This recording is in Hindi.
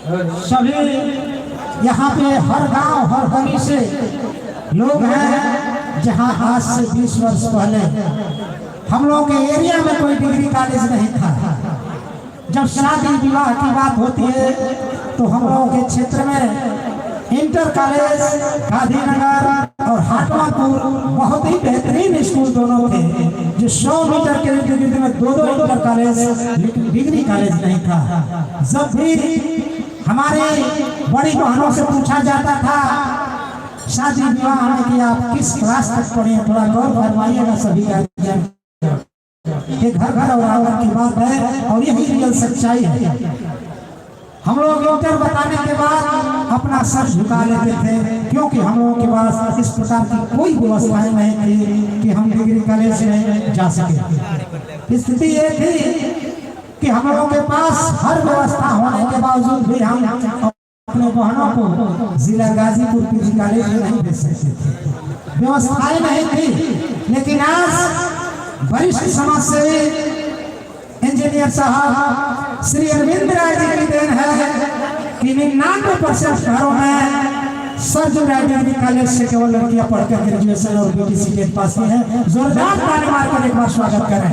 सभी यहाँ पे हर गांव हर गली से लोग हैं जहाँ आज से 20 वर्ष पहले हम लोगों के एरिया में कोई डिग्री कॉलेज नहीं था। जब शादी विवाह की बात होती है तो हम लोगों के क्षेत्र में इंटर कॉलेज गांधीनगर और हाटमापुर बहुत ही बेहतरीन स्कूल दोनों थे, जो 100 मीटर के इर्द में दो इंटर कॉलेज, लेकिन डिग्री कॉलेज नहीं था। जब भी हमारे बड़ी बहनों से पूछा जाता था शादी विवाह में कि आप किस क्लास तक पढ़े, थोड़ा गौर फरमाइएगा सभी गार्जियन, ये घर घर और आंगन की बात है और यही रियल सच्चाई है। हम लोग इंटर बताने के बाद अपना सर झुका लेते थे, क्योंकि हम लोगों के पास इस प्रकार की कोई व्यवस्थाएं नहीं थी कि हम डिग्री कॉलेज में जा सके। स्थिति ये थी कि हम लोगों के पास हर व्यवस्था होने के बावजूद भी हम अपने बहनों को जिला गाजीपुर पीजी कॉलेज में नहीं भेज सकते थे, व्यवस्थाएं नहीं थी। लेकिन आज वरिष्ठ समाजसेवी इंजीनियर साहब श्री अरविंद राय जी की देन है कि 99% घरों में सर्जन डिग्री कॉलेज से केवल लड़कियां पढ़कर ग्रेजुएशन और बीटीसी के पास ही है। जोरदार ताली मारकर एक बार स्वागत करें।